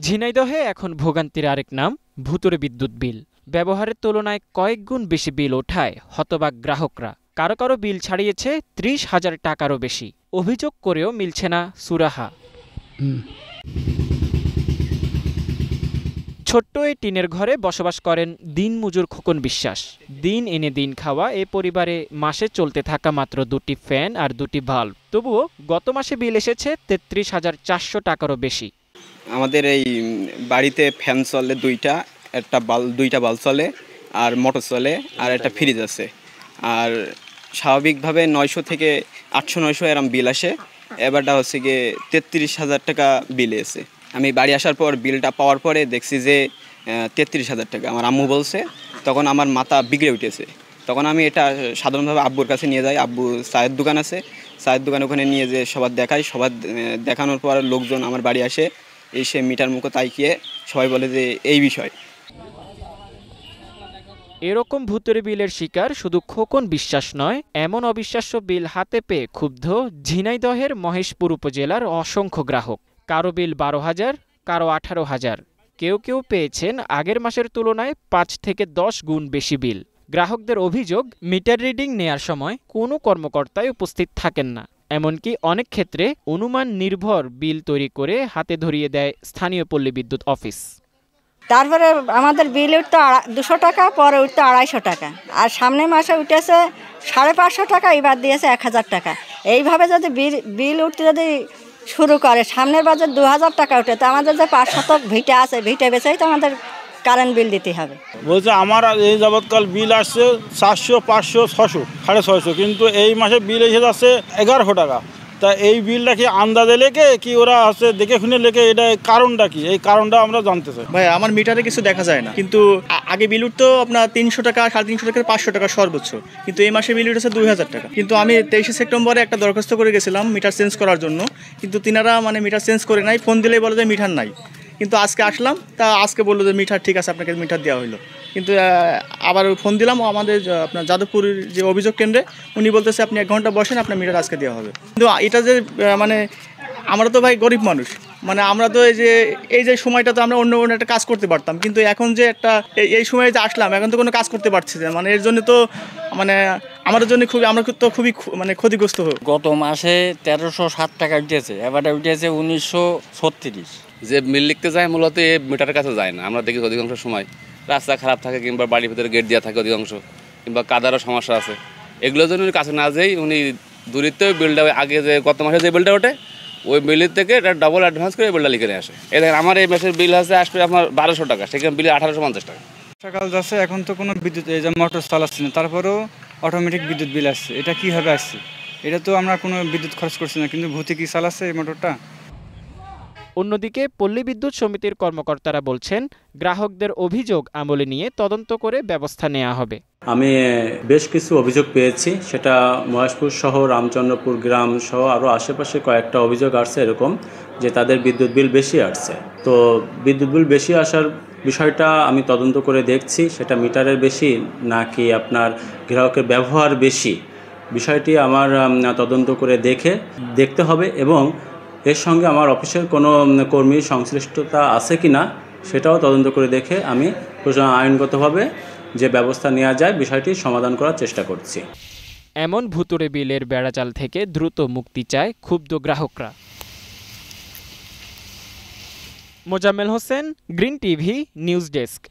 ঝিনাইদহে এখন ভোগান্তির আরেক নাম ভূতুড়ে বিদ্যুৎ বিল। ব্যবহারের তুলনায় কয়েক গুণ বেশি বিল ওঠায় হতবাক গ্রাহকরা। কারো কারো বিল ছাড়িয়েছে ৩০,০০০ টাকারও বেশি। অভিযোগ করেও মিলছে না সুরাহা। ছোট্ট এই টিনের ঘরে বসবাস করেন দিনমজুর খোকন বিশ্বাস। দিন এনে দিন খাওয়া এ পরিবারে মাসে চলতে থাকা মাত্র ২টি ফ্যান আর ২টি বাল্ব। তবুও গত মাসে বিল এসেছে ৩৩,৪০০ টাকারও বেশি। আমাদের এই বাড়িতে ফ্যান চলে দুইটা বাল্ব চলে, আর মোটর চলে, আর একটা ফ্রিজ আছে। আর স্বাভাবিকভাবে ৯০০ থেকে ৮০০-৯০০ এরম বিল আসে। এবারটা হচ্ছে গিয়ে ৩৩,০০০ টাকা বিল এসে। আমি বাড়ি আসার পর বিলটা পাওয়ার পরে দেখছি যে ৩৩,০০০ টাকা। আমার আম্মু বলছে, তখন আমার মাথা বিগড়ে উঠেছে। তখন আমি এটা সাধারণভাবে আব্বুর কাছে নিয়ে যাই। আব্বু চায়ের দোকান আছে, চায়ের দোকান ওখানে নিয়ে যে সবার দেখাই। সবার দেখানোর পর লোকজন আমার বাড়ি আসে, এসে মিটার মুখো তাকিয়ে সবাই বলে যে এই বিষয়। এরকম ভূতুড়ে বিলের শিকার শুধু খোকন বিশ্বাস নয়, এমন অবিশ্বাস্য বিল হাতে পেয়ে ক্ষুব্ধ ঝিনাইদহের মহেশপুর উপজেলার অসংখ্য গ্রাহক। কারো বিল ১২,০০০, কারো ১৮,০০০। কেউ কেউ পেয়েছেন আগের মাসের তুলনায় ৫ থেকে ১০ গুণ বেশি বিল। গ্রাহকদের অভিযোগ, মিটার রিডিং নেয়ার সময় কোনো কর্মকর্তাই উপস্থিত থাকেন না। এমনকি অনেক ক্ষেত্রে অনুমান নির্ভর বিল তৈরি করে হাতে ধরিয়ে দেয় স্থানীয় পল্লী বিদ্যুৎ অফিস। তারপরে আমাদের বিল উঠতো ২০০ টাকা, পরে উঠতো ২৫০ টাকা, আর সামনের মাসে উঠেছে ৫৫০ টাকা, এবার দিয়েছে ১,০০০ টাকা। এইভাবে যদি বিল উঠতে যদি শুরু করে, সামনের বাজার ২,০০০ টাকা উঠে, তো আমাদের যে ৫ শতক ভিটা আছে, ভিটে বেচেই তো আমাদের কারেন্ট বিল দিতে হবে। বলছে আমার এই যাবৎকাল বিল আসছে ৪০০, ৫০০, ৬০০, ৬৫০, কিন্তু এই মাসে বিল এসে যাচ্ছে ১১০০ টাকা। তা এই বিলটা কি আন্দাজে লেখে, কি ওরা হচ্ছে দেখে শুনে লেখে? এটা কারণটা কি? এই কারণটা আমরা জানতে চাই। ভাই, আমার মিটারে কিছু দেখা যায় না, কিন্তু আগে বিল উঠতো আপনার ৩০০ টাকা, ৩৫০ টাকা, ৫০০ টাকা সর্বোচ্চ, কিন্তু এই মাসে বিল উঠেছে ২,০০০ টাকা। কিন্তু আমি ২৩শে সেপ্টেম্বরে একটা দরখাস্ত করে গেছিলাম মিটার চেঞ্জ করার জন্য, কিন্তু তিনারা মিটার চেঞ্জ করে নাই। ফোন দিলেই বলে যে মিটার নাই। কিন্তু আজকে আসলাম, তা আজকে বললো যে মিটার ঠিক আছে, আপনাকে মিটার দেওয়া হলো। কিন্তু আবার ফোন দিলাম আমাদের আপনার যাদবপুরের যে অভিযোগ কেন্দ্রে, উনি বলতেছে আপনি ১ ঘন্টা বসেন, আপনার মিটার আজকে দেওয়া হবে। কিন্তু এটা যে আমরা তো ভাই গরিব মানুষ, আমরা তো এই যে সময়টা তো আমরা অন্য একটা কাজ করতে পারতাম, কিন্তু এখন যে এই সময়ে যে আসলাম, এখন তো কোনো কাজ করতে পারছি না। এর জন্য তো আমাদের জন্য আমরা তো খুবই ক্ষতিগ্রস্ত হই। গত মাসে ১৩০৭ টাকা উঠেছে, এবারে উঠেছে ১৯৩৬। যে বিল লিখতে যায় মূলত এই মিটারের কাছে যায় না। আমরা দেখি অধিকাংশ সময় রাস্তা খারাপ থাকে, কিংবা বাড়ির ভিতরে গেট দেওয়া থাকে অধিকাংশ, কিংবা কাদারও সমস্যা আছে। এগুলোর জন্য কাছে না যেই উনি দূরিত্ব বিলটা আগে যে গত মাসে যে বিলটা ওঠে, ওই বিলের থেকে এটা ডবল অ্যাডভান্স করে বিলটা লিখে নিয়ে আসে। এই দেখেন আমার এই মাসের বিল আসবে আপনার ১২০০ টাকা, সেখানে বিলে ১৮৫০ টাকা। সকাল যাচ্ছে, এখন তো কোনো বিদ্যুৎ এই যে মোটর চালাচ্ছে না, তারপরেও অটোমেটিক বিদ্যুৎ বিল আসছে। এটা কীভাবে আসছে? এটা তো আমরা কোনো বিদ্যুৎ খরচ করছি না, কিন্তু ভূতি কি চালাচ্ছে এই মোটরটা। অন্যদিকে পল্লী বিদ্যুৎ সমিতির কর্মকর্তারা বলছেন, গ্রাহকদের অভিযোগ আমলে নিয়ে তদন্ত করে ব্যবস্থা নেওয়া হবে। আমি বেশ কিছু অভিযোগ পেয়েছি, সেটা মহেশপুর সহ রামচন্দ্রপুর গ্রাম সহ আরও আশেপাশে কয়েকটা অভিযোগ আসছে এরকম, যে তাদের বিদ্যুৎ বিল বেশি আসছে। তো বিদ্যুৎ বিল বেশি আসার বিষয়টা আমি তদন্ত করে দেখছি, সেটা মিটারের বেশি নাকি আপনার গ্রাহকের ব্যবহার বেশি, বিষয়টি আমার তদন্ত করে দেখতে হবে। এবং এর সঙ্গে আমার অফিসের কোনো কর্মীর সংশ্লিষ্টতা আছে কি না সেটাও তদন্ত করে দেখে আমি আইনগতভাবে যে ব্যবস্থা নেওয়া যায় বিষয়টি সমাধান করার চেষ্টা করছি। এমন ভুতুড়ে বিলের বেড়াজাল থেকে দ্রুত মুক্তি চায় ক্ষুব্ধ গ্রাহকরা। Mozammel Hossain, green TV, news desk.